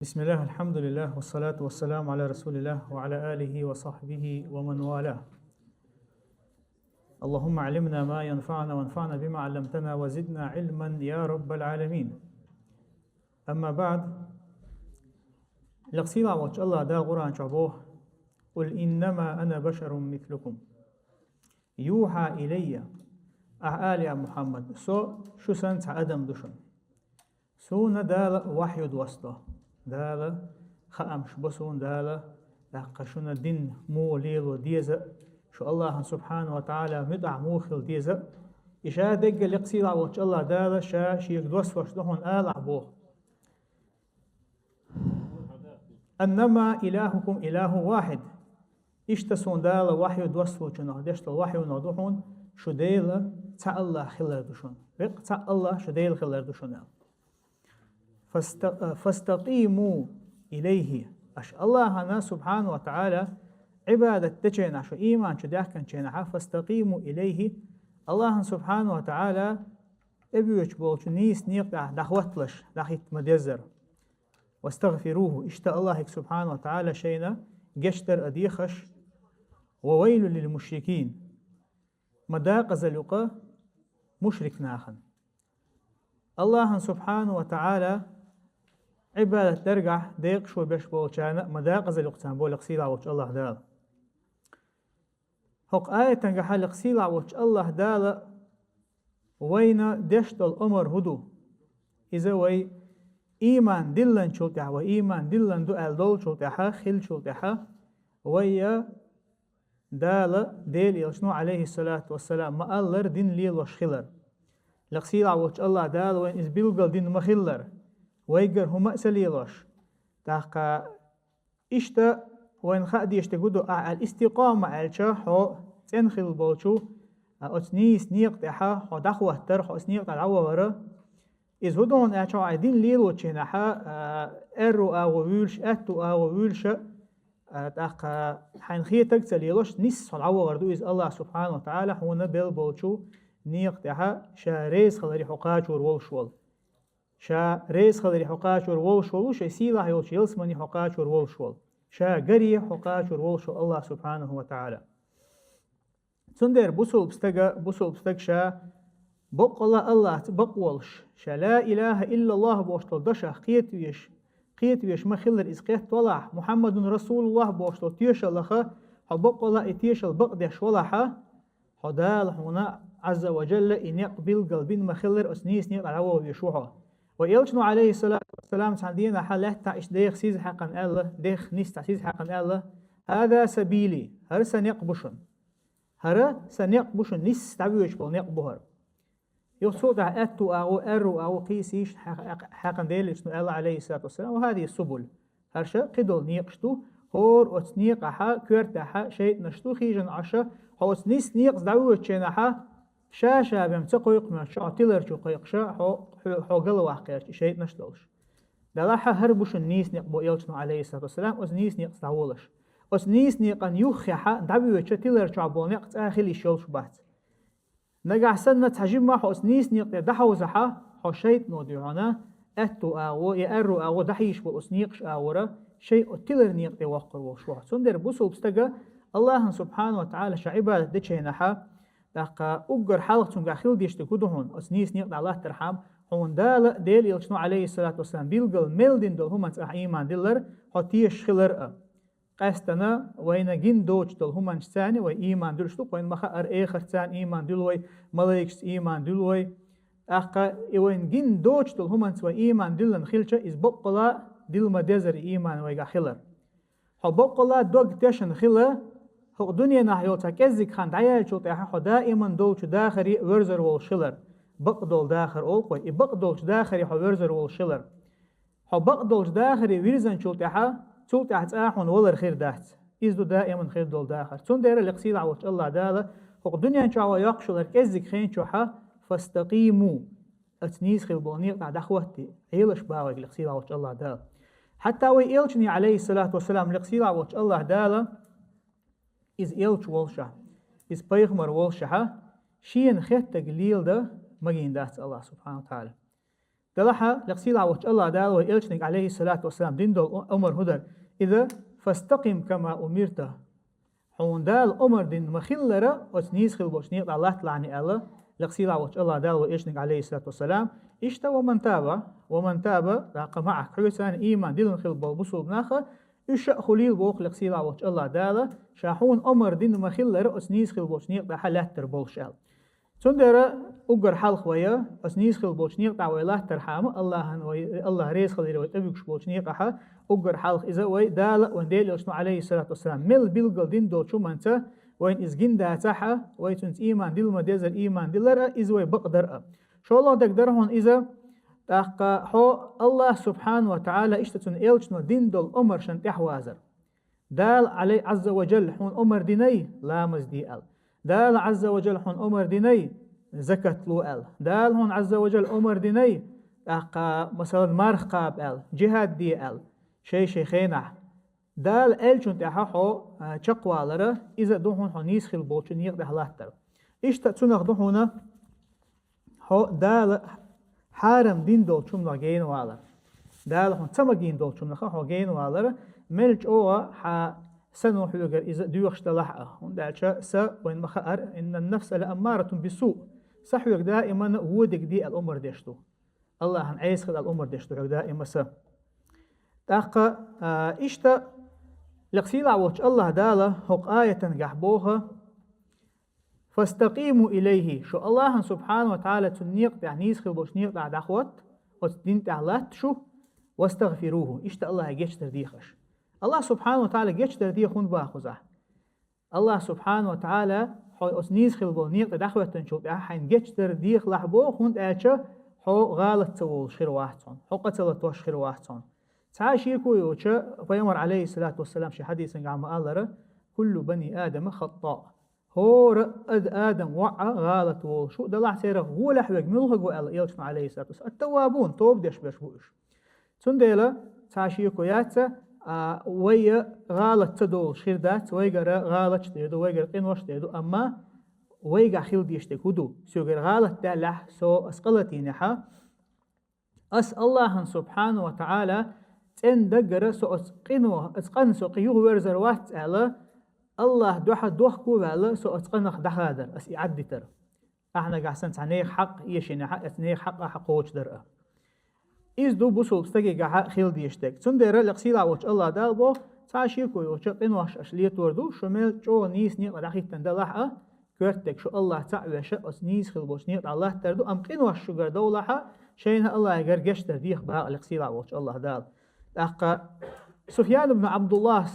بسم الله الحمد لله والصلاة والسلام على رسول الله وعلى آله وصحبه ومن والاه. اللهم علمنا ما ينفعنا وانفعنا بما علمتنا وزدنا علما يا رب العالمين. أما بعد، لقصيلا وجه الله دا قرآن شعبوه قل إنما أنا بشر مثلكم يوحى إلي أعالي محمد شو سنت أدم دشن سو ندال وحي دوسته دال خامش بسون دال قشون دين مو ليل وديزة شو الله سبحانه وتعالى مدع موخل ديزة إشاء دق لقصيلا وجه الله دال شا شيك دوس وشدهن آل عبوه أنما إلهكم إله واحد إشتسون دال وحي دوس وشنه دشت الوحي ونضحون شو ديل تا الله خلر دشون بق تا الله شو ديل خلر دشون فاستقيموا إليه أش الله أنا سبحانه وتعالى عبادة تجينا شو إيمان شو داخل تجينا فاستقيموا إليه الله سبحانه وتعالى أبيوش بولش نيس نيق دخوتلش دخيت مدزر واستغفروه اشتاء الله سبحانه وتعالى شينا جشتر أديخش وويل للمشركين مداق زلقة مشرك ناخن الله سبحانه وتعالى عبادة ترجع ديق شو بيش بولشانا مداق زلقتان بولق سيلا وش الله دال هق آية تنجح لق سيلا وش الله دال وين دشت الأمر هدو إذا وي إيمان دلن شلتها وإيمان دلن دو ألدول شلتها خل شلتها ويا دال ديل يلشنو عليه الصلاة والسلام ما ألر دين ليل وشخلر لقسيلا وش الله دال وين إزبيلغل دين مخلر ويجر هما سليلوش تاقا إشتا وين خادي يشتغدو الاستقامة علشا حو تنخل بولشو أتنيس نيق تحا حو دخوة تر حو سنيق تلعوة ورا إذ هدون أعشا عدين ليلو تشينحا أرو أو ويلش أتو أو ويلش تاقا حين خيتك سليلوش نيس العوة وردو إذ الله سبحانه وتعالى حونا بيل بولشو نيق تحا شا ريز خلري حقاجور والشوال شا ريز خلري حقاجور والشوال شا سيلا هيوش يلسمني حقاجور والشوال شا قري حقاجور والشوال الله سبحانه وتعالى سندر بسول بستق شا بق الله بقولش شا لا إله إلا الله بوشتل دشا قيت ويش ما خلر إز قيت طلع محمد رسول الله بوشتل تيش اللخا حبق الله إتيش البق ديش ولحا حدال هنا عز وجل إن يقبل قلبين ما خلر أسنيس نيق العوة ويشوحه ويلشنو عليه الصلاة والسلام تعدينا حالة تعيش ديخ سيز حقا الله ديخ نيس تعسيز حقا الله هذا سبيلي هر سنقبشن هر سنقبشن نيس تعبيوش بل نقبهر يوصوت أتو أو أرو أو قيسيش حقا ديلشنو الله عليه الصلاة والسلام وهذه السبل هرشا قدول نيقشتو هور أتنيق أحا كورتحا شيء نشتو خيجن عشا حوس نيس نيق زدعوه تشينحا شاشا بمتقويق ما شعطيلر شو قيق شا حو قلو واقعش شيء نشتولش دلاحا هربوش النيس نيق بو إلشنو عليه الصلاة والسلام أس نيس نيق زدعولش أس نيس نيق أن يوخيحا دعوه تشتيلر شعبو نيق تآخلي شولش بات نقع سنة تحجيب ما حو أس نيس نيق دحو زحا حو شيء نوديونا أتو أو يأرو أو دحيش بو أس نيقش أورا شيء تيلر نيق وقر وشوح سندر بوسو بستقى الله سبحانه وتعالى شعبادة ديشينحا داقا أقر حلق تنقى خيل ديشتي كدهون أسنيس نيق الله ترحم هون ديل يلشنو عليه الصلاة والسلام بيلقل ميلدين دول همان تأح إيمان ديلر حتيش خلر قاستنا وين جين دوش دول همان تاني وي إيمان دولشتو وين مخا آخر تان إيمان دولوي ملايكش إيمان دولوي أقا وين جين دوش دول همان توا إيمان ديلن خيلشا إز بقلا ديل مدزر إيمان ويقا خلر حو بقلا دوغ تشن خلر هو دنيا نحيو تكزك خان دعيا شو تاح دائما دولش داخري ورزر والشلر بقدول داخر أول قوي بقدولش داخري حو ورزر والشلر حو بقدولش داخري ويرزن شو تاح تاحون ولر خير دات إزدو دائما خير دول داخر تون دير القصيد عوش الله دالا هو دنيا نشعوا يقشلر كزك خين شوحا فاستقيموا اتنيس خير بونيق دخوتي عيلش باوي القصيد عوش الله دالا حتى ويلشني عليه الصلاة والسلام القصيد عوش الله دالا إز إلش والشة إز بيغمر والشة شين خيت تقليل ده مجين دات الله سبحانه وتعالى دلها لقسيلا وش الله دال وإلشنك عليه الصلاة والسلام دين دول أمر هدر إذا فاستقم كما أمرت حون دال أمر دين مخلرة وتنيس خل بوشنيق الله تلعني الله لقسيلا وش الله دال وإلشنك عليه الصلاة والسلام إشتا ومن تاب راق معك حوسان إيمان دين خل بوصول بناخه يشأ خليل بوق لقسيلا وش الله دال شاحون أمر دين مخلرة وتنيس خل بوشنيق ده حلاتر بولشال تندر أجر حلق ويا أسنيس خل بوشنيق تعويله ترحم الله ريس خليل وتبيكش بوشنيق أحا أجر حلق إذا وي دال ونديل يشنو عليه الصلاة والسلام مل بيلقل دين دو شو منته وين إزجين دا تحا ويتنت إيمان ديل ما ديزر إيمان ديلرا إذا وي بقدر شو الله تقدرهن إذا تحقق حو الله سبحانه وتعالى إشتتن إلشنو دين دول أمر شن تحوازر دال عليه عز وجل حون أمر ديني لا مزدي ال دال عز وجل حون أمر ديني زكاة لو ال دال هون عز وجل أمر ديني مثلا مارخ قاب ال جهاد دي ال شيخينا دال ال شون تححو تشقوالره إذا دوهون هون يسخل بوشن يقدح لاتر إشتتنخ دوهونا هو دال حارم دين دول شمنا جين والر دال هون تمجين دول شمنا خو جين والر ملج أوه سنو حلوجر إذا ديوخش تلاحقه وندالش وين مخار إن النفس لأمارة بسوء صحوك دائما ودك دي الأمر ديشتو الله هن عيس خد الأمر ديشتو دائما تاقا إشتا لقسيلا وش الله داله هق آية قحبوها فاستقيموا إليه شو الله سبحانه وتعالى تنيق يعني يسخل بوش نيق بعد أخوات وتدين تعلات شو واستغفروه إشتا الله يجيش ترديخش الله سبحانه وتعالى جيش ترديخ خون باخوزه الله سبحانه وتعالى حو أسنيز خلبو نيق دخوة تنشوف حين جيش ترديخ لحبو خون أتشا حو غالت تول خير واحدون حو قتلت وش خير واحدون تعاشيكو يوشا فيمر عليه الصلاة والسلام شي حديث عن الله كل بني آدم خطاء هو رأد آدم وعى غالت وول شو دلع سيره هو لحوك ملغق وقال يلشن عليه الصلاة والسلام التوابون توب ديش بيش تنديلا تعاشيكو ياتا ويا غالت تدول شيردات ويا غالت تدو ويا قنوش تدو أما ويا خيل ديشتك هدو سوغر غالت دلح سو أسقلتينها أس الله سبحانه وتعالى تن دقر سو أسقن سو قيوه ورزروات على الله دوح كوبالا سو أسقنخ دخادر أس يعدي تر احنا قاعسن تعنيخ حق يشين حق تنيخ حق وش درأ إز دو بوسول بستجي جح خيل ديشتك تندر لقسيلا وش الله دالبو تعشيكو يوش قنوش أشليت وردو شمل جو نيس نيق رحيق تندلحة كرتك شو الله تعالى شأس نيس خيل بوش نيق الله تردو أم قنوش شجر دولحة شينها الله يجرجش ترديخ بها لقسيلا وش الله دال أقا سفيان بن عبد الله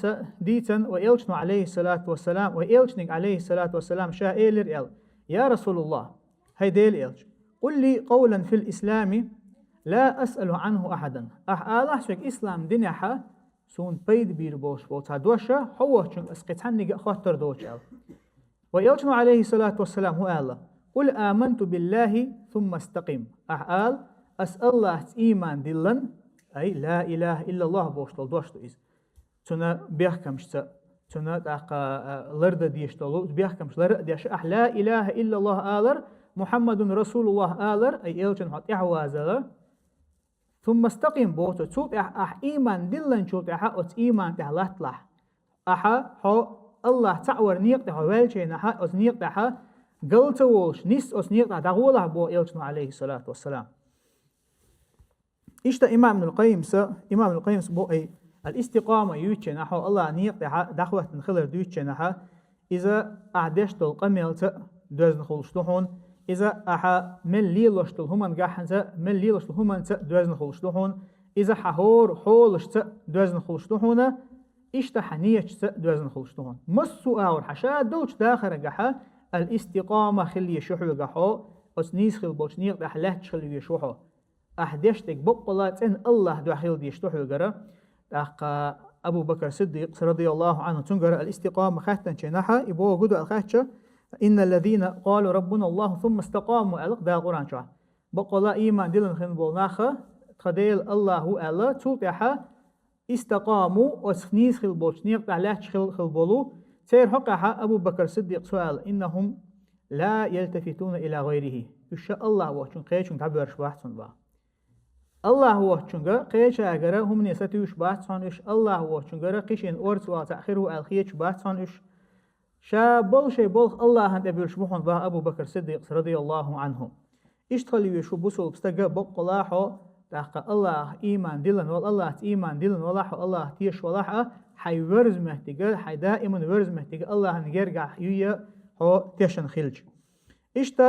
ديتن وإلشن عليه الصلاة والسلام وإلشنك عليه الصلاة والسلام شائلر إل يا رسول الله هيديل إلش قل لي قولا في الإسلام لا أسأل عنه أحدا الله شك إسلام دنيا سون بيد بير بوش بوت هدوشة هو شن أسقطني خاطر دوش أل ويلشن عليه الصلاة والسلام هو الله قل آمنت بالله ثم استقم أحال أسأل الله إيمان دلن أي لا إله إلا الله بوشتل دوشتو إز تنا بيحكمش تنا تاقا لرد ديشتلو بيحكمش لرد ديش لا إله إلا الله آلر محمد رسول الله آلر أي إلشن حط إعوازلر ثم استقم بوتو تشوف إيمان دلن شوف أت إيمان تهلتلح حو الله تعور نيق تها والشين أت نيق تها قلت وولش نيس أت نيق تها دغوله بو إلشن عليه الصلاة والسلام إشتا إمام القيم بو أي الاستقامة يوتشن حو الله نيق تها دخوة نخلر دوتشن إذا أعدشت القميل دوزن خلشتهون إذا أحا من ليلوشتل همان جاحنزا من ليلوشتل همان دوزن خلشتهون إذا حهور حولشت دوزن خلشتهون إشتا حنيش دوزن خلشتهون مسو أور حشا دوش داخل جاحا الاستقامة خلي يشوحو جاحو أسنيس خل بوشنيق دحلاتش خلي يشوحو أحدشتك بقلات إن الله دحيل ديشتوحو جرا أقا أبو بكر الصديق رضي الله عنه تنقر الاستقامة خاتن شناحا يبوه قدو الخاتشة إن الذين قالوا ربنا الله ثم استقاموا ألق ده القرآن شو بقلا إيمان دلن خنبول ناخا تخديل الله ألا توقعها استقاموا وسخنيس خلبوش نيق تعلاتش خلبولو سير حقها أبو بكر الصديق سؤال إنهم لا يلتفتون إلى غيره إن شاء الله وشن قيشن تعبر شواحسن با الله هو چونگا قیش اگر هم نیستیوش بات سانش الله هو چونگا قیشین اورس و تأخیره الخیش بات سانش شا بول شيء بول الله هند أبي يشبهون با أبو بكر الصديق رضي الله عنه اشتغلوا يشو بسول بستجا بقلاحو تاق الله إيمان دلن والله إيمان دلن ولاحو الله تيش ولاحه حي ورز مهتجا حي دائما ورز مهتجا الله نرجع يويا هو تيشن خلج اشتا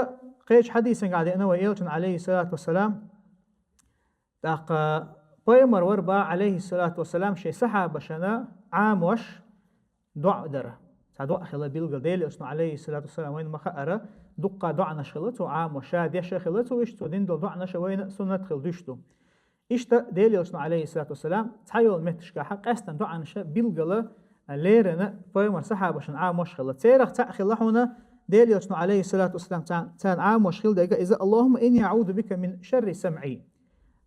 قيش حديثا قاعد أنا ويلتن عليه الصلاة والسلام تاق بيمر وربا عليه الصلاة والسلام شيء صحابة شنا عام وش دع دره دعاء خلا بيلقى ديلي أصنع عليه الصلاة والسلام وين ما خأره دقة دعنا شغلته عام وشاد يشا خلته ويشتو دين دول دعنا شوين سنة خل دشتو إشتا ديلي أصنع عليه الصلاة والسلام تحيول متشكا حق أستن دعنا شا بيلقى ليرنا فيمر صحابة شن عام وش خلت سيرخ تأخي لحونا ديلي أصنع عليه الصلاة والسلام تان عام وش خل دقا إذا اللهم إني أعوذ بك من شر سمعي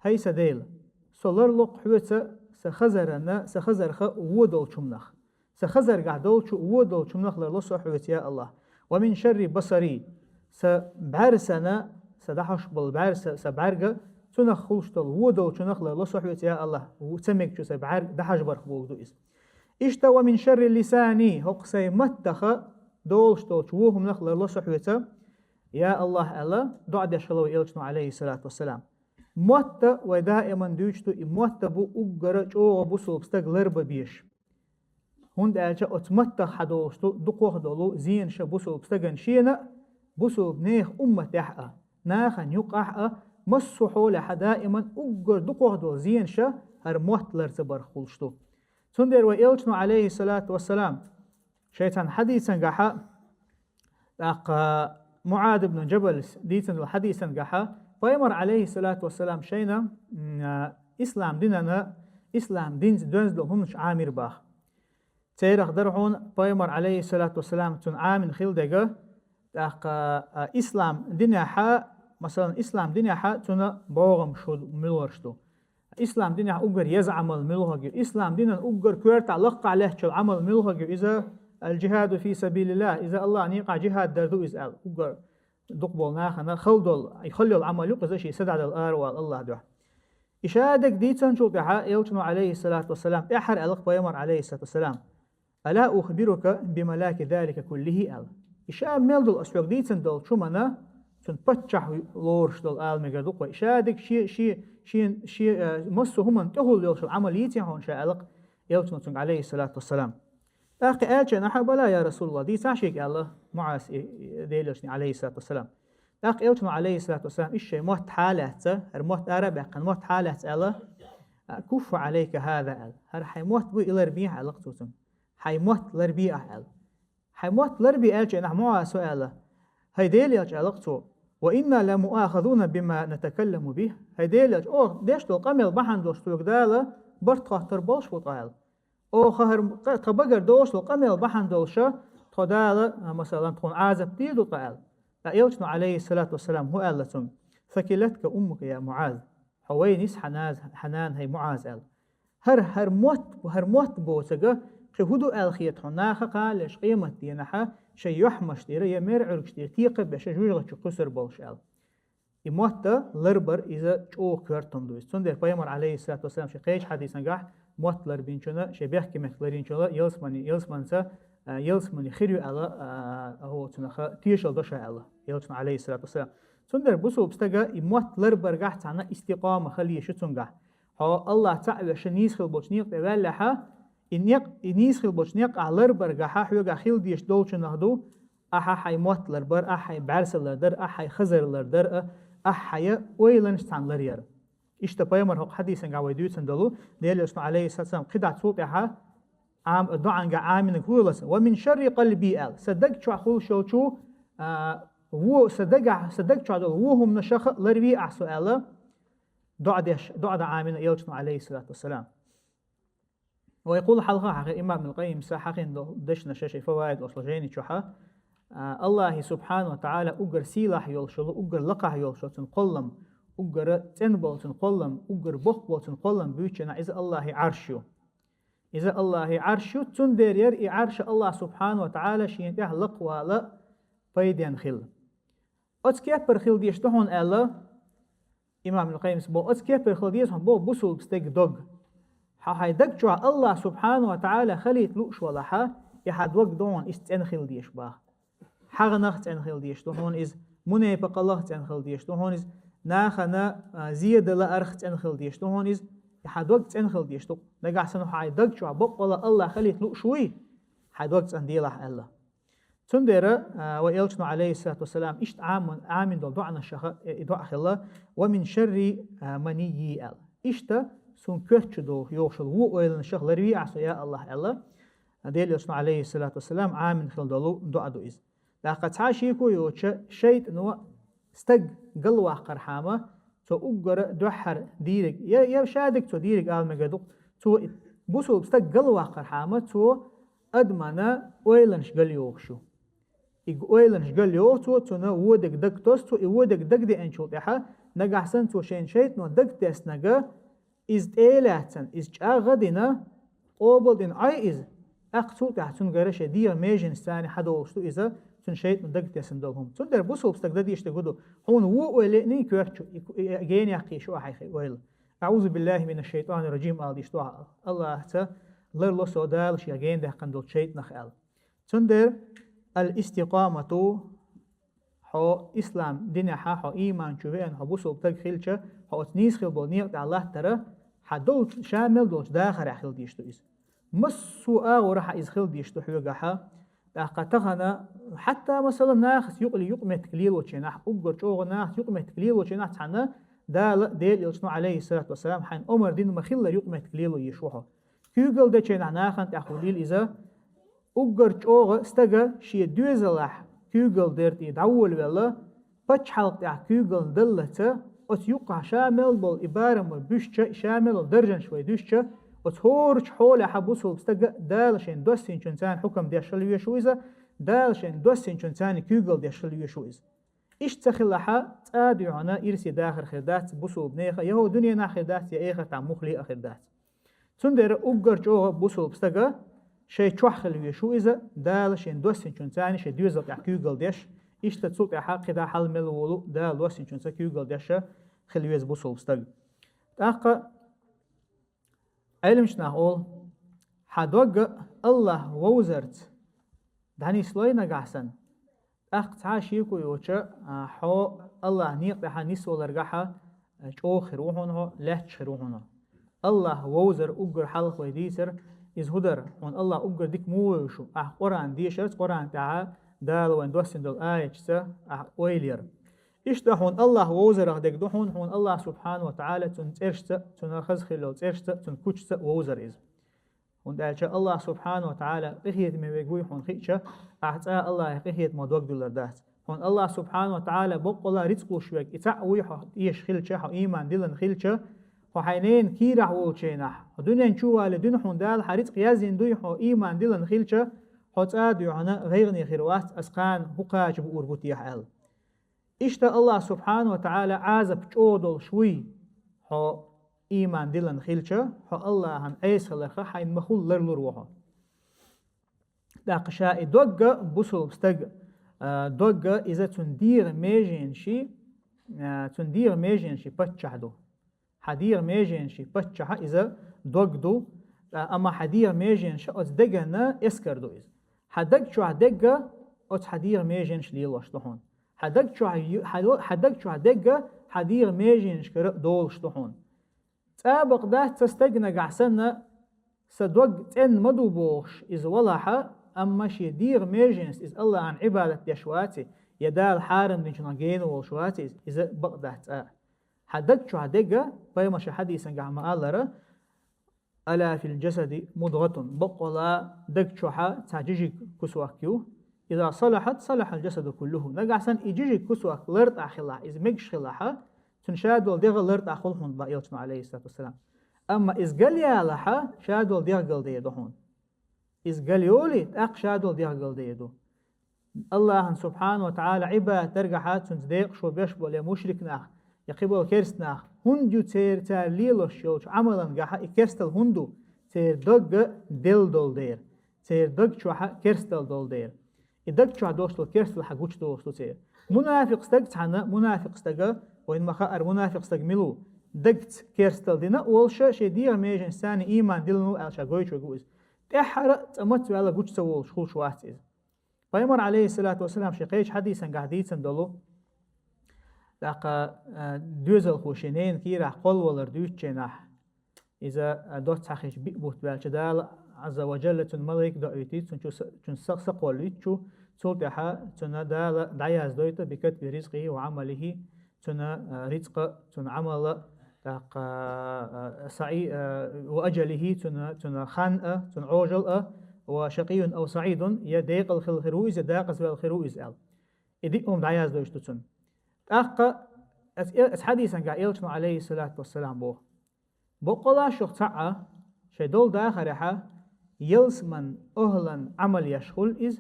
هاي سديل سولر لق حوته سخزرنا سخزرخ ودول شمنخ سخزر قعدول شو ودول شمنخ لله صحوت يا الله ومن شر بصري سبعرسنا سدحش بالبعرس سبعرقة تنخ خلشتل ودول شمنخ لله صحوت يا الله وتمك شو سبعر دحش برخ بودو إس إشتا ومن شر لساني هقسي متخ دولشتل شوهم نخ لله صحوت يا الله الله دعاء دشلو إلشنا عليه الصلاة والسلام موت ودائما دوشتو موت بو أجر جو بوسو بستغلر ببيش هند أجا أتمت حدوشتو دقوه دولو زين شبوسو بستغن شينا بوسو بنيخ أمة يحقا ناخن يقع مسحو لحدائما أجر دقوه دول زين شا هر موت لرزبر خلشتو تندر وإلشنو عليه الصلاة والسلام شيطان حديثا قحا معاذ بن جبل ديتن الحديثا قحا فيمر عليه الصلاة والسلام شينا إسلام ديننا إسلام دين دونزلو همش عامر باخ تيرخ درعون فيمر عليه الصلاة والسلام تون عامن خيل دقا إسلام دينها حا مثلا إسلام دينها حا تون بوغم شود ملورشتو إسلام دينها أقر يزعمل ملوهجو إسلام دينها أقر كورتا لقع له شو عمل ملوهجو إذا الجهاد في سبيل الله إذا الله نيقع جهاد دردو إذا أقر دقبول ناخنا خلدول يخلي العمل يقص شيء سدع الأروال الله دعاء إشادك ديتن شو بحا يلتنو عليه الصلاة والسلام إحر ألق بيمر عليه الصلاة والسلام ألا أخبرك بملاك ذلك كله أل إشاد ميلدول أسوق ديتن دول شو منا تن بتشح لورش دول آل مجردوق وإشادك شيء مصو هم تهول يلشو عمليتي هون شاء ألق يلتنو عليه الصلاة والسلام أخي ألشان أحب لا يا رسول الله دي تعشيك الله معاس ديلشني عليه الصلاة والسلام أخي ألشان عليه الصلاة والسلام إيش موت حالته الموت أربع كان موت حالته الله كف عليك هذا ال هر حيموت بو إلى ربيع علاقتهم حيموت لربيع ال حيموت لربيع ألشان نحن معاس سؤاله هاي ديلش علاقته وإنا لمؤاخذون بما نتكلم به هاي ديلش ديش دول قمل بحن دوش تقداله برت خاطر باش بطال او خهر تبقر دوش القمل بحن دوشة تدال مثلا تكون عازب تيدو قال لا يلتنو عليه الصلاة والسلام هو قال لهم ثكلتك أمك يا معاذ حوينيس حنان هي معاذ قال هر موت بوتجا خهدو الخيط هناخ قالش قيمة دينها شيء يحمش دير يمر عرقش دير تيقب بش جوجل قصر بولش قال يموت لربر إذا شو كرتم دويس تندر بيمر عليه الصلاة والسلام شقيش حديثا قاح موتلر بينشنا شبيه كمثلرين شلا يلسمني خيرو على هو تنخ تيشل دشة على يلسمن عليه الصلاة والسلام تندر بسوا بستجا موتلر برجع تنا استقامة خليه شتونجا هو الله تعالى شنيس خل بوشنيق تبلها إنيس خل بوشنيق على برجع حيوجا خيل ديش دولش نهدو حي موتلر بر حي بعرسلر در حي خزرلر در حي ويلنشتان لريار إشتا بيمر هو حديثا قاوي دوتن دلو ديال اسمه عليه الصلاة والسلام قدع صوتها عام دعان عامن كولس ومن شر قلبي ال صدق شو أخو شو هو صدق شو وهم نشخ لربي أحسؤال دعاء عامن يلشنا عليه الصلاة والسلام ويقول حلقة حقيقة إمام القيم ساحقين دشنا شاشة فوائد أصلجين شوحة الله سبحانه وتعالى أجر سيلاح يلشلو أجر لقح يلشلو تنقلم أجر تنبل تنقلم أجر بخبل تنقلم بيوتنا إذا الله عرشو إذا الله عرشو تندر يرئي عرش الله سبحانه وتعالى شينته لقوا لا فيدين خل أتكيف برخيل ديشتهون ألا إمام القيم بو أس كيف بالخلديس هم بو بوسول بستيق دوغ هاي دق شو الله سبحانه وتعالى خليت لوش ولا ها يحد وقت دون استن خلديش با حغنخ تن خلديش تو هون إز منافق الله تن خلديش تو هون إز ناخنا زيادة لا أرخ تن خلديش تو هون إز يحد وقت تن خلديش تو نجح سنو هاي دق شو بقى الله خليت لوش شوي حد وقت أن ديله الله تندر وإلشنا عليه الصلاة والسلام إشت عام دول دعنا دعا الله ومن شر مني ال إشت سون كرتش دو يوشل وو إلن شخ لروي عسو يا الله ديل يلشنا عليه الصلاة والسلام عام خل دولو دعا دو إز لقد عاشيكو يوش شيء نو استق قلوا قرحامة تو أجر دحر ديرك يا شادك تو ديرك آل مجدو تو بوسو استق قلوا قرحامة تو أدمنا ويلنش قل يوشو إيلنش قال يو تو نا ودك دك توس تو ودك دك دي انشوط يحا نجح سن تو شين شيت نو دك تس نجا إز إيلاتن إز غدنا قبل دين أي إز أقصو تحتون قرش دير ميجن ثاني حدا وشتو إذا تون شيت نو دك تس ندلهم تون در بوسو بستك ددي يشتغلوا هون وو ولني كيرتشو جين يحكي شو حي ويل أعوذ بالله من الشيطان الرجيم آل ديشتو الله تا لرلو سودال شي جين ده قندل شيت نخال تون در الاستقامة حو إسلام دين حو إيمان شوفين حو بوسو بتاق خيلشة حو تنيس خيل بولنيق الله ترى حدول شامل دولش داخل خيل ديشتو إس مسو ورح إز خيل ديشتو حوغا حا تغنى حتى مثلا ناخس يقمة تكليل وشيناح أقر شوغ ناخس يقمة تكليل وشيناح تحنا ديل يلسنو عليه الصلاة والسلام حين أمر دين مخيلة يقمة تكليل ويشوحو كيوغل دا شيناح ناخن تأخوليل إذا أقر شوغ استغى شي دوزلح كيوغل ديرتي دعول ولا بچ حلق تاع كيوغل دلته أت يقع شامل بول إبارة بوشة شامل درجن شوي دوشة أتهورش حول حبوسه استغى دالشين دوسين شنتان حكم ديشل ويشويزا دالشين دوسين شنتان كيوغل ديشل ويشويز إيش تخلها تادعنا إرسي داخل خردات بوسو بنيخة يهو دنيا ناخردات يا إيخة تاع مخلي أخردات تندر أقر شوغ بوسو استغى شيء تشخل ويشو إذا دالشين دوسين شنتاني شيء دوزل تاع كيوغل ديش إيش تتصل تاع حق دا حل ملولو دال دوسين شنتا كيوغل ديش خلويز بوسول بستغ تاقا علمش نقول حدوغ الله ووزرت داني سلوي نقعسن أخ تعاشيكو يوچا حو الله نيق تاع نيسو لرقحا جو خروحونه لهج خروحونه الله ووزر أقر حلق ويديسر إز هدر وان الله أقر ديك موشو قرآن ديشرت قرآن تاع دال وان دوسين دول آية جسا ويلير إشتاحون الله ووزر أخدك دوحون هون الله سبحانه وتعالى تنترشت تنرخز خلال ترشت تنكوشت ووزر إز هون دالشا الله سبحانه وتعالى قهيت مبيقوي هون خيشة أحتاء الله قهيت مدوك دولر دات هون الله سبحانه وتعالى بقلا رزقو شوك إتعوي إيش خلشة حو إيمان دلن خلشة وحينين كيرح ووشينح ودنيا نشوها لدن حندال حريق يازين دوي حو إيمان دلن خلشة حتى يعنا غيرني خيروات أسقان هقاج بأوربوتيح أل إشتا الله سبحانه وتعالى عازب جودل شوي حو إيمان دلن خلشة حو الله هن أيس خلقه حين مخول لرلروها داقشاء دوغة بوصل بستغ دوغة إذا تندير ميجين شي بتشعدو حدير ميجين شي بتشعه إذا دوغدو أما حدير ميجين شي أتدقنا إسكردو إذا حدق شو حدقة أت حدير ميجين شليل وشلحون حدق شو حدقة حدير ميجين شكر دول شلحون تابق ده تستجنا قعسنا سدوق تن مدو بوش إذ ولاحة أما شي دير ميجينس إذ الله عن عبادة يشواتي يدال حارم دين شناقين وشواتي إذا بقده تآ حدق شو حدقة فيما شي حديثا قعما آلرا ألا في الجسد مضغة بقلا دق شوحا تعجيجي كسواكيو إذا صلحت صلح الجسد كله نقعسن إجيجي كسواك لرط أخلاح إذ مقش خلاحا تنشادول ديغ لرط أخلهم بأيلتنا عليه الصلاة والسلام أما إذ قال يا لحا شادول ديغ قل ديدوهون إذ قال يولي تأق شادول ديغ قل ديدو الله سبحانه وتعالى عبا ترقحات تنزديق شو بيشبه لمشرك ناخ يقبل كيرس ناخ هندو تير تار ليلوش يوش عملا قاحا كيرستل هندو تير دق دل دول دير تير دق شوحا كيرستل دول دير إدق شوحا دوشتل كيرستل حقوش دوشتل تير منافق استق تحنا منافق استق وإن مخا المنافق استجملوا دقت كيرستل دينا والشا شي دير ميجن ساني إيمان دلنو ألشا قويش وقوز تحرق أمت وعلى قوش سوول شخول شوات إذ فيمر عليه الصلاة والسلام شقيش حديثا قاعديتاً دلو لقى دوزل خوشينين كيرا قل ولر دوتشيناح إذا دوت حقيش بيبوت بالجدال عز وجل تن ملك دعيتي تن سقول ليتشو تلتحا تن دال دعياز دويتا بكتب رزقه وعمله تن رزق تن عمل سعي وأجله تن خان تن عوجل وشقي أو سعيد يديق الخرويز يداقز بالخرويز أل إديكم دعياز دويتو تن حديثا قائل عليه الصلاة والسلام بو بقلا شخصا شدول داخرها يلسمن أهلا عمل يشغل إذ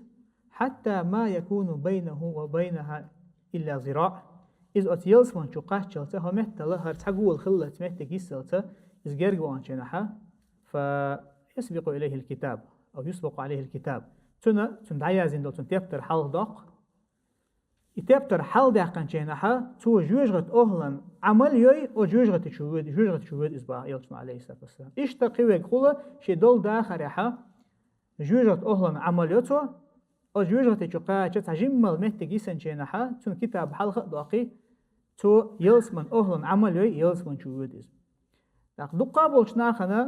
حتى ما يكون بينه وبينها إلا ذراع إذ أت يلسمن شقاش شلته همت لها تقول خلة مت جسلته إذ جرجوان شنها فيسبق إليه الكتاب أو يسبق عليه الكتاب تنا دعيازين دول تنتبتر حال دق يتبتر حال دقن شنها تو جوجرت أهلا عمل يوي أو جوجرت شوود إزبا يلسم عليه الصلاة والسلام إشتقي خلا شدول داخرها جوجرت أهلا عمل يوتو أو جوجرت شقاش تجمل مت جسن شنها تون كتاب حلقة دقي تو يلسمن أهلا عمل يوي يلسمن شوود إز دقابل شناخنا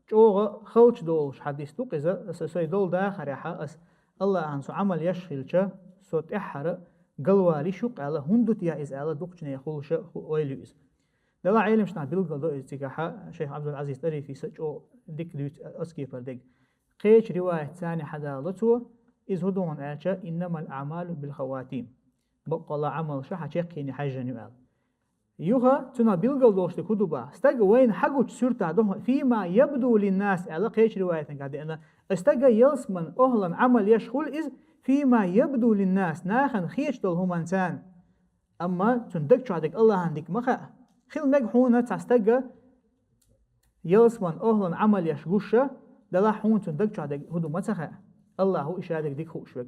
جوغ خلش دولش حديث دوق إذا سيدول داخرها أس الله عنسو عمل يشغلش صوت إحرق قلوالي شوق على هندوت يا إز على دوقشنا يخولش ويلوز دلا علم شنا بيلقل دو إزتكاحا شيخ عبد العزيز تري في سجو ديك دوت أسكيبر ديك قيش رواية ثانية حدالته إز هدوان آلشا إنما الأعمال بالخواتيم بقى الله عمل شحا شيقيني حاجة نوال يوها تنا بيلقل دوش تكدوبا استقى وين حقوش سورتا دوه فيما يبدو للناس على قيش رواية قاعد أنا استقى يلسمن أهلا عمل يشغل إز فيما يبدو للناس ناخن خيش دول هم إنسان أما تندك شعدك الله عندك مخا خل مجحونة تستجى يلسمن أهلا عمل يشغوشة دلا حون تندك شعدك هدو متخا الله هو إشادك ديك خوش بك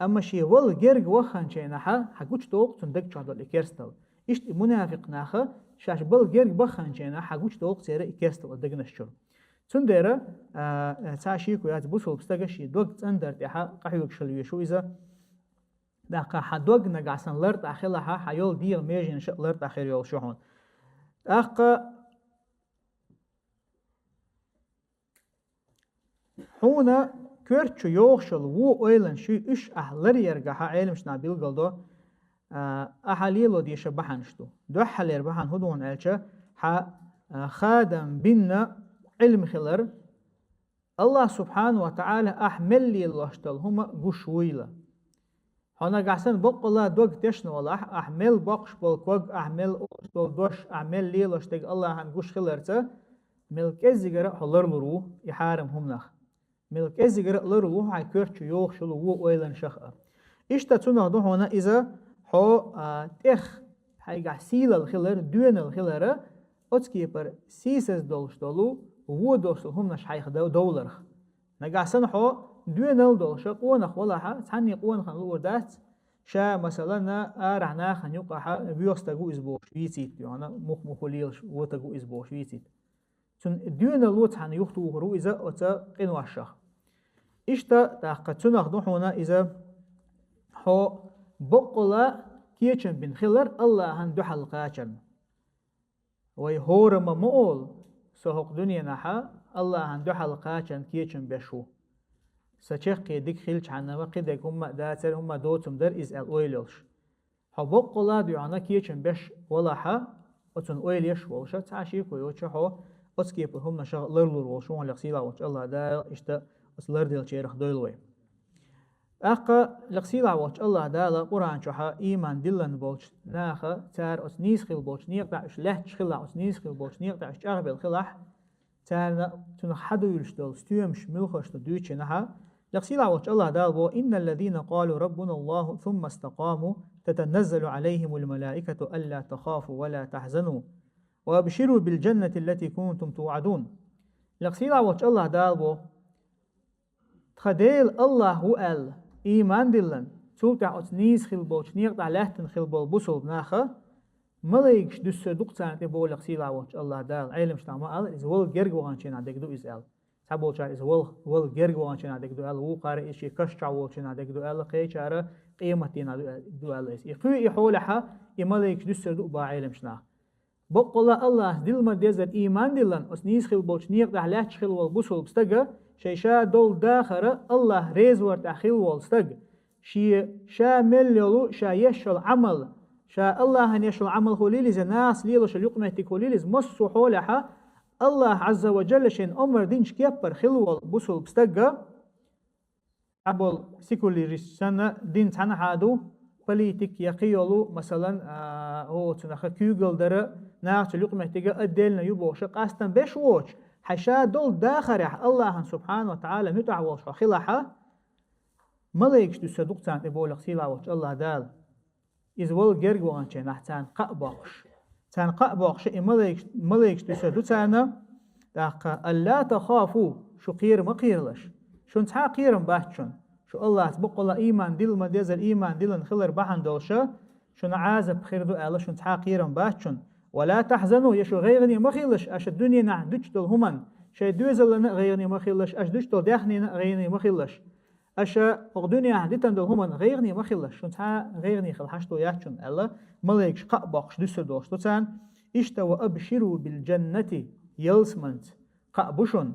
أما شيء وال جرج وخن شيء نحا حقوش توق تندك شعدك إكيرستل إشت منافق ناخا شاش بال جرج بخن شيء نحا حقوش توق سير إكيرستل دقنششر تندرة تاشيكو يات بوصل بستجشي دوق تندر تها قحيوك شلوي شو إذا دقة حدوق نجاسن لرت أخلها حيول ديال ميجن ش لرت أخير يول شهون هنا كرتشو يوخشل وو أيلن شو إيش أهلر يرجعها علم شنا بيلقلدو أحليلو دي شبحنشتو دو حل يربحن هدون ألشة خادم بينا علم خلر الله سبحانه وتعالى أحمل لي اللاشتل هما قشويلة هنا قاسن بق الله دوغ تشنو الله أحمل بقش بالكوغ أحمل أوش بالدوش أحمل لي لاشتل الله هم قش خلرته ملك إزيقر حلر لرو يحارم هم نخ ملك إزيقر لرو هاي كرتشو يوخ شلو وو ويلن شخأ إشتا تنهدو هنا إذا هو تخ هاي قاسيل الخلر دوين الخلر أتكيبر سيسز دولش دولو وو دوش هم نش حيخ دولر نقاسن هو دوينل دولش قونخ ولا تعني قونخ الوردات شا مثلا رحنا خنيوقها بيوستغو إزبوش ويتيت يعني مخليلش وتغو إزبوش ويتيت تن دوينل لوت حن يختو هرو إذا أتا قنواشخ إشتا تاقتن أخدوحونا إذا هو بقلا كيشن بن خلر الله هن دو حلقاتشن ويهورم مؤول سوق دنيا نحا الله هن دو حلقاتشن كيشن بشو سچق ديك خيلش عنا وقدك هم داتر هم دوتم در إز الأويلش هو بقلا ديانا كيشن بش ولا حا أتن أويلش والشة تعشي كويوش هو أسكيب هم نشا لرلور والشون لقسيلا وش الله دا إشتا أسلر ديل شيرخ دويلوي أقا لقسيلا وش الله دا قرآن شها إيمان دلن بولش ناخا تار أسنيس خيل بولش نيقطع إش لهش خلا أسنيس خيل بولش نيقطع إش أغبل خلاح تار تنحدو يلشتل ستيومش ملخش تدويتش نها لقسيلا وش الله دا بو إن الذين قالوا ربنا الله ثم استقاموا تتنزل عليهم الملائكة ألا تخافوا ولا تحزنوا وابشروا بالجنة التي كنتم توعدون لقسيلا وش الله دا بو تخديل الله هو إيمان دلن تولتع أتنيس خلبوش نيقطع لهتن خلبول بوصل بناخا ملايكش دسر دقتان تبول لقسيلا وش الله دال علم شتاما ال إز ول جرج وانشين عندك دو إز ال تبول شار إز ول جرج وانشين عندك دو ال وقارئ إشي كشتع وانشين عندك دو ال قي شارة قيمتين دو ال إس يقوي يحولها ملايكش دسر دق با علم شنا بقول الله دل ما دزر إيمان دلن أسنيس خل بوش نيق ده لاتش خل والبوسول بستجا شيشا دول داخرة الله ريز ورت أخيل والستج شا مليلو شا يشل عمل شا الله هن يشل عمل خليلز ناس ليلو شل يقمتي خليلز مصو حولها الله عز وجل شين أمر دينش كيبر خلوال بوسول بستجا أبل سيكولي رسالة دين تنحادو بوليتيك يقيلو مثلا هو تنخ كيوغل در ناس شل يقمتي أدلنا يبوش قاستن بيش ووش حشا دول داخرح الله سبحانه وتعالى نتعوش خلحا ملايكش تصدق تان تبول خيلا وش الله دال إذ ول جرج وانشين أحسن قباقش تان قباقش ملايكش تصدق تان داق ألا تخافوا شو قير ما قيرلش شو نتحا قيرم باهتشون شو الله تبق الله إيمان دل ما ديز الإيمان دل خلر بحن دولشة شو نعازب خير دو الله شو نتحا قيرم باهتشون ولا تحزنوا يشو غيرني ما خيلش أش الدنيا نعدجتل همن شي دوزل غيرني ما خيلش أش دجتل داخني غيرني ما خيلش أشا الدنيا عندتن دل همن غيرني ما خيلش شنتها غيرني خل حشتو ياتشون الله ملايكش قباقش دسر دوش تان اشتوى أبشروا بالجنة يلسمنت قبشون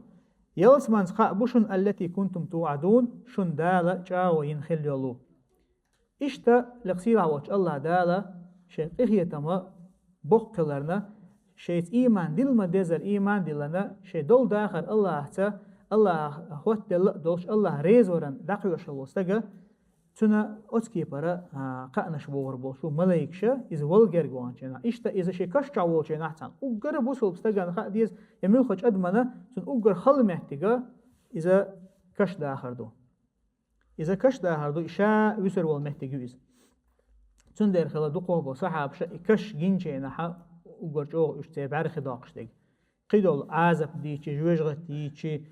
يلسمنت قبشون التي كنتم توعدون شن دالة جاو ينخل يلو اشتا لقصيرها وش الله دالة شيء إخيتما بقلرنا شيء إيمان دل ما دزر إيمان دلنا شيء دول داخل الله تا الله هوت دل دوش الله ريز ورن دقيقة وستجا تنا أتكي برا قانش بور بوشو ملايكشة إز ولجر جوانشنا إشتا إذا شيء كشجع وجهنا حسن وجر بوصل بستجا نخ ديز يميل خش أدمنا تن وجر خل محتجا إذا كش داخل دو إذا كش داخل دو إشاء وسر والمحتجو إز تن در خلا دقوه بصحاب شيء كش جينشنا ح وجر جو إشتبار خداقش دق قيدول عازب دي شيء جوجغت دي شيء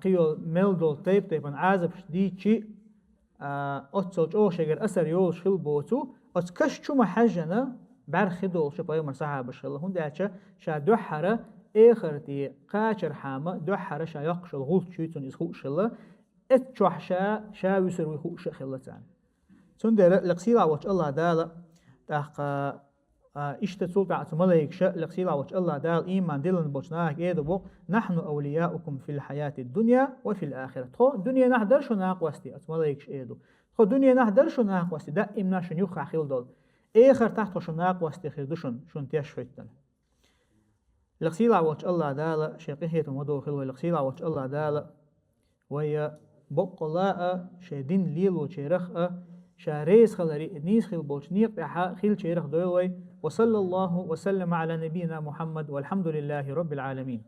قيول ملدول تيب عازب دي شيء أتصل أو شجر أثر يول شل بوتو أتكش شو محجنا برخدول شو بايو مرسحة بشله هون دعشة شا دوحرة آخرتي قاشر حامة دوحرة شا يقشل غلط شيتون يسخو شله اتشوح شا ويسر ويخو شخلة تان تون ده لقسيلا وش الله دال تحق اشتتول بعت ملاك شا لقسيلا وش الله دال إيمان دلن بوشناك إيدو بو نحن أولياؤكم في الحياة الدنيا وفي الآخرة خو الدنيا نحضر شو ناقوستي أتملاك إيدو خو الدنيا نحضر شو ناقوستي دائما شن يخ خيل دول آخر تحت شو ناقوستي خيردشن شن تيشفتن لقسيلا وش الله دال شيقيه تمدو خلو لقسيلا وش الله دال ويا بقلاء شدين ليلو شيرخ شاريس خلري نيس خيل بوشنيق بحا خيل شيرخ دويلوي وصلى الله وسلم على نبينا محمد والحمد لله رب العالمين.